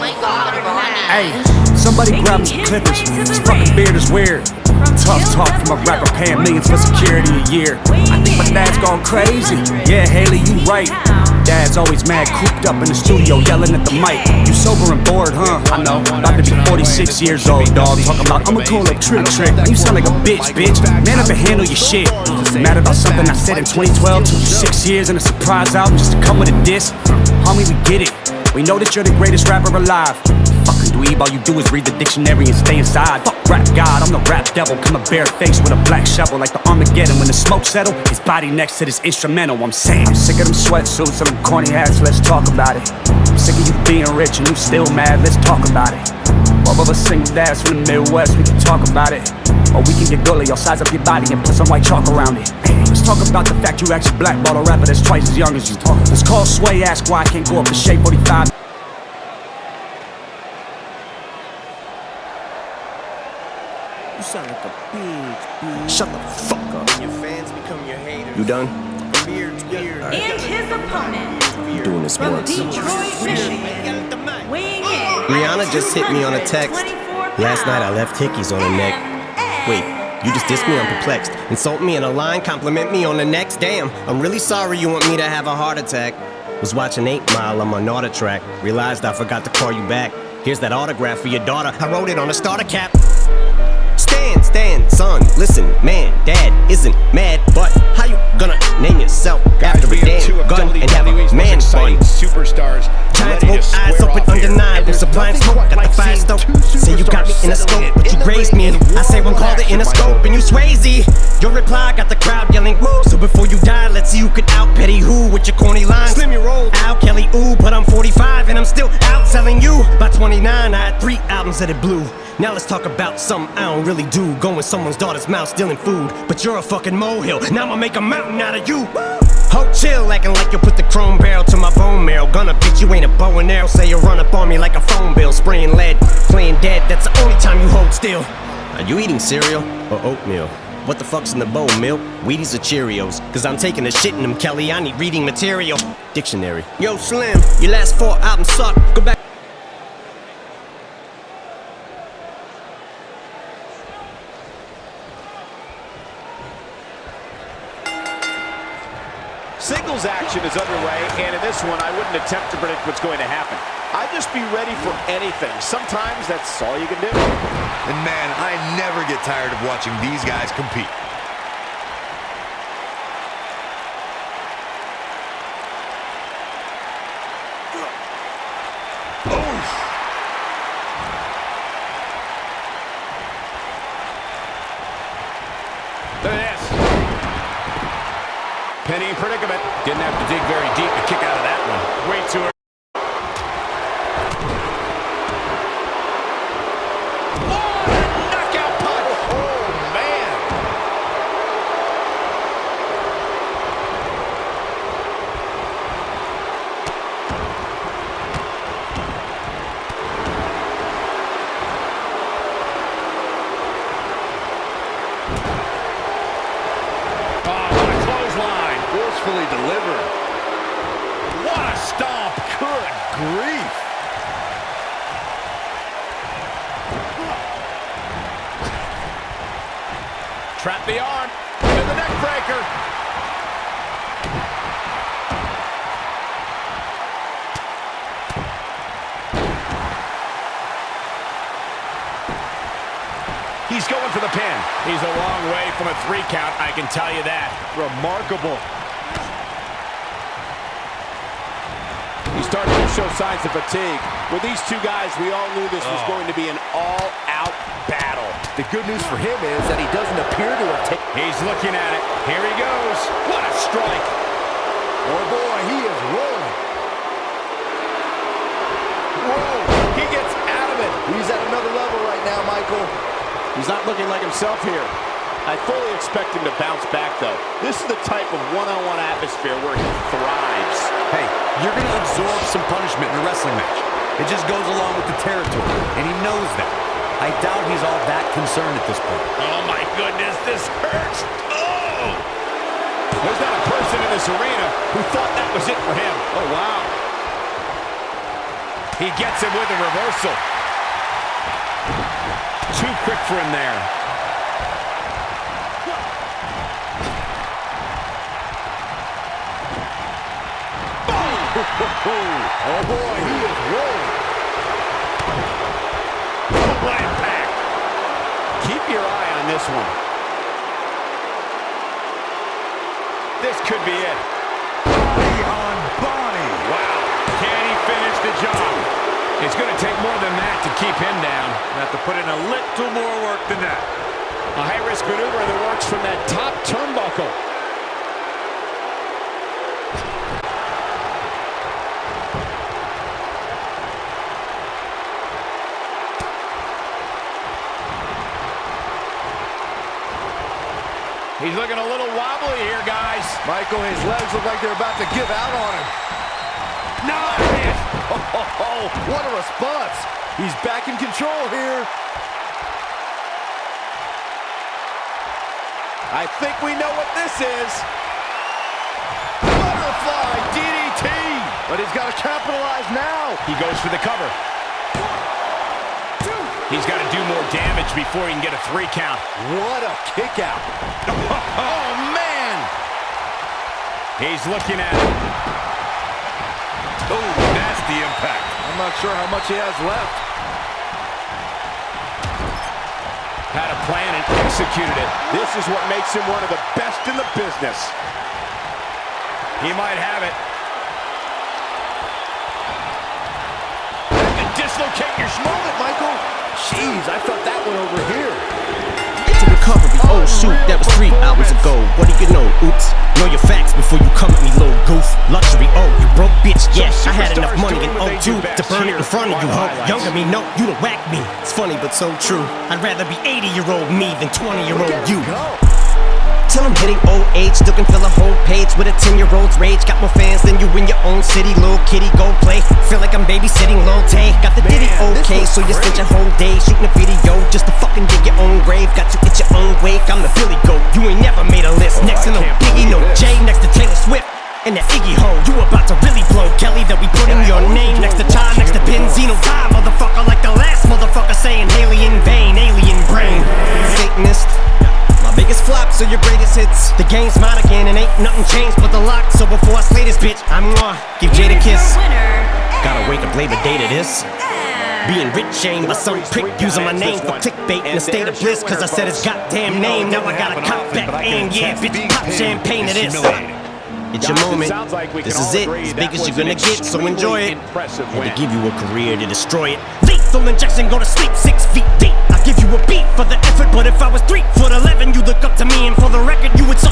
Hey, somebody grab me some clippers. This fucking beard is weird. Tough talk from a rapper paying millions for security a year. I think my dad's gone crazy. Yeah, Haley, you right. Dad's always mad, cooped up in the studio, yelling at the mic. You sober and bored, huh? I know. About to be 46 years old, dog. Talking about I'ma call up Trick. You sound like a bitch. Man up and handle your shit. Mad about something I said in 2012. Took you 6 years and a surprise album just to come with a diss. Homie, we get it. We know that you're the greatest rapper alive. Fucking dweeb, all you do is read the dictionary and stay inside. Fuck rap god, I'm the rap devil. Coming barefaced with a black shovel like the Armageddon. When the smoke settle, his body next to this instrumental. I'm saying, I'm sick of them sweatsuits and them corny hats, let's talk about it. I'm sick of you being rich and you still mad, let's talk about it. Both of us single dads from the Midwest, we can talk about it. Or we can get gully, I'll size up your body and put some white chalk around it. Let's talk about the fact you actually blackballed a rapper that's twice as young as you. Let's call Sway, ask why I can't go up to Shape 45. You sound like a bitch. Shut the fuck up. Your fans become your haters. You done? Weird. And his opponent, I'm doing this from once. Detroit, Michigan, weighing in. Rihanna just hit me on a text. Last night I left hickeys on her neck. Wait, you just dissed me? I'm perplexed. Insult me in a line, compliment me on the next. Damn, I'm really sorry you want me to have a heart attack. Was watching 8 Mile on my Naughter track. Realized I forgot to call you back. Here's that autograph for your daughter. I wrote it on a starter cap. Stand, son, listen, man, dad isn't mad, but how you gonna name yourself after a damn gun and have a man bun? Superstars. Giants woke eyes open undeniable, supplying smoke, got the fire stove. Say you got me in a scope, but you grazed me. I say one called it in a scope, and you Swayze. Your reply got the crowd yelling woo. So before you die, let's see who can out Petty who with your corny lines. Slim your roll, Al Kelly, ooh, but I'm 45 and I'm still outselling you. By 29, I had 3 albums that it blew. Now let's talk about something I don't really do. Going someone's daughter's mouth, stealing food. But you're a fucking molehill, now I'ma make a mountain out of you. Ho, chill, acting like you'll put the chrome barrel to my bone marrow. Gonna bitch, you ain't a bow and arrow. Say you run up on me like a phone bill. Spraying lead, playing dead, that's the only time you hold still. Are you eating cereal or oatmeal? What the fuck's in the bowl, milk? Wheaties or Cheerios? Cause I'm taking a shit in them, Kelly, I need reading material. Dictionary. Yo, Slim, your last 4 albums suck. Go back. Singles action is underway, and in this one, I wouldn't attempt to predict what's going to happen. I'd just be ready for anything. Sometimes that's all you can do. And man, I never get tired of watching these guys compete. Look at this. Penny in predicament. Didn't have to dig very deep to kick out of that one. Way too early. Oh, knockout punch. Oh, man. Forcefully delivered. What a stomp. Good grief. Trap the arm. And the neck breaker. He's going for the pin. He's a long way from a 3 count, I can tell you that. Remarkable. He's starting to show signs of fatigue. With these two guys, we all knew this was going to be an all-out battle. The good news for him is that he doesn't appear to have taken... He's looking at it. Here he goes. What a strike. Oh boy, he is rolling. Whoa, he gets out of it. He's at another level right now, Michael. He's not looking like himself here. I fully expect him to bounce back, though. This is the type of one-on-one atmosphere where he thrives. Hey, you're going to absorb some punishment in a wrestling match. It just goes along with the territory, and he knows that. I doubt he's all that concerned at this point. Oh, my goodness, this hurts. Oh! There's not a person in this arena who thought that was it for him. Oh, wow. He gets him with a reversal. Too quick for him there. Oh boy, he is rolling. What impact. Keep your eye on this one. This could be it. Body on body. Wow, can he finish the job? It's going to take more than that to keep him down. Have to put in a little more work than that. A high-risk maneuver that works from that top turnbuckle. He's looking a little wobbly here, guys. Michael, his legs look like they're about to give out on him. Nice! Oh, what a response. He's back in control here. I think we know what this is. Butterfly DDT. But he's got to capitalize now. He goes for the cover. He's got to do more damage before he can get a 3 count. What a kick out. Oh, man. He's looking at it. Oh, nasty impact. I'm not sure how much he has left. Had a plan and executed it. This is what makes him one of the best in the business. He might have it. That can dislocate your shoulder, Michael. Jeez, I felt that one over here. To recovery, oh shoot, that was 3 hours ago. What do you know? Oops, know your facts before you come at me, little goof. Luxury, oh, you broke bitch, yeah. I had enough money in 02 to burn it in front of you, ho. Younger me, no, you don't whack me. It's funny, but so true. I'd rather be 80-year-old me than 20-year-old you. Till I'm hitting old age, still can fill a whole page with a 10-year-old's rage. Got more fans than you in your own city, little kitty, go play. Feel like I'm babysitting Lil Tay. Got the ditty okay, so you spent your whole day shooting a video just to fucking dig your own grave. Got you at your own wake, I'm the Philly goat. You ain't never made a list. Next to no Biggie, no Jay, next to Taylor Swift. And that Iggy Ho, you about to really blow. Kelly, they'll be putting your name next to Ty, next to Benzino. Die, motherfucker, like the last motherfucker saying Haley in vain, alien brain. Satanist. My biggest flops are your greatest hits. The game's mine again and ain't nothing changed but the lock. So before I slay this bitch, I'm gonna give Jade a kiss. Gotta wait to play the date of this. Being rich shamed by some prick using my name for clickbait in a state of bliss. Cause I said his goddamn name, now I gotta cop back and yeah, bitch, pop champagne to this. It's your moment, this is it, as big as you're gonna get, so enjoy it. Had to give you a career to destroy it. Lethal injection, go to sleep 6 feet deep. I give you a beat for the effort, but if I was 3'11", you look up to me and for the record, you would suck.